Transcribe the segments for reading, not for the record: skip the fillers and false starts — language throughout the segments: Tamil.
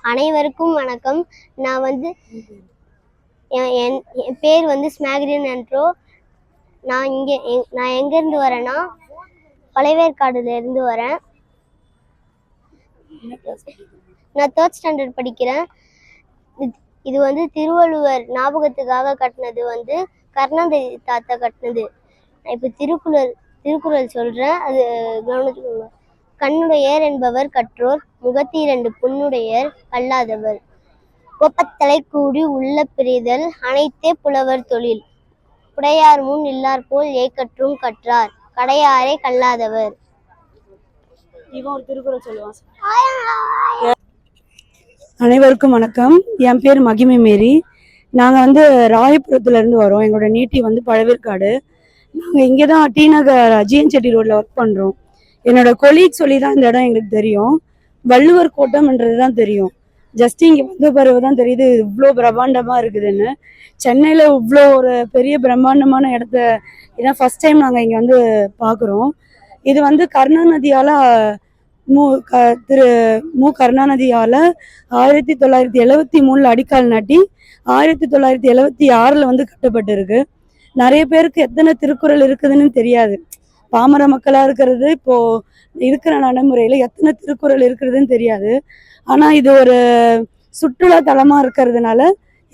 அனைவருக்கும் வணக்கம். நான் என் பேர் ஸ்மேக்ரின் ஆண்ட்ரோ. நான் எங்கேருந்து வரேன்னா பழவேற்காடுல இருந்து வரேன். நான் 3rd ஸ்டாண்டர்ட் படிக்கிறேன். இது திருவள்ளுவர் ஞாபகத்துக்காக கட்டினது, கருணாநிதி தாத்தா கட்டினது. நான் இப்போ திருக்குறள் சொல்கிறேன், அது கவனிச்சுக்கோங்க. கண்ணுடையர் என்பவர் கற்றோர், முகத்திரண்டு புண்ணுடையர் கல்லாதவர். கோப்பத்தலை கூடி உள்ள பிரிதல், அனைத்தே புலவர் தொழில். புடையார் முன் இல்லார் போல் ஏக்கற்றும் கற்றார், கடையாரே கல்லாதவர். இவன் ஒரு திருக்குறள் சொல்லுவான். அனைவருக்கும் வணக்கம். என் பேர் மகிமை மேரி. நாங்கள் ராயபுரத்துல இருந்து வரோம். எங்களோட நேட்டிவ் பழவேற்காடு. நாங்கள் இங்கே தான் டி நகர் ஜிஎன் செட்டி ரோட்ல ஒர்க் பண்ணுறோம். என்னோட கொலீக் சொல்லி தான் இந்த இடம் எங்களுக்கு தெரியும். வள்ளுவர் கோட்டம்ன்றது தான் தெரியும். ஜஸ்ட் இங்கே வந்த பிறகு தான் தெரியுது இவ்வளோ பிரம்மாண்டமாக இருக்குதுன்னு. சென்னையில் இவ்வளோ ஒரு பெரிய பிரம்மாண்டமான இடத்த இதான் ஃபர்ஸ்ட் டைம் நாங்கள் இங்கே பார்க்குறோம். இது கருணாநிதியால் திரு மு கருணாநிதியால் 1973 அடிக்கால் நாட்டி 1976 கட்டப்பட்டிருக்கு. நிறைய பேருக்கு எத்தனை திருக்குறள் இருக்குதுன்னு தெரியாது. பாமர மக்களாக இருக்கிறது இப்போ இருக்கிற நடைமுறையில் எத்தனை திருக்குறள் இருக்கிறதுன்னு தெரியாது. ஆனால் இது ஒரு சுற்றுலா தலமாக இருக்கிறதுனால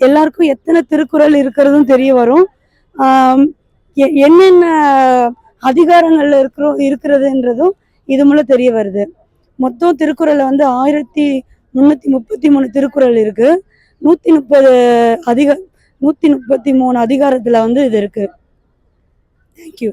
எல்லாருக்கும் எத்தனை திருக்குறள் இருக்கிறதும் தெரிய வரும். என்னென்ன அதிகாரங்கள்ல இருக்கிறதுன்றதும் இது மூலம் தெரிய வருது. மொத்தம் திருக்குறள்ல 1333 திருக்குறள் இருக்கு. 133 அதிகாரத்துல இது இருக்கு. தேங்க்யூ.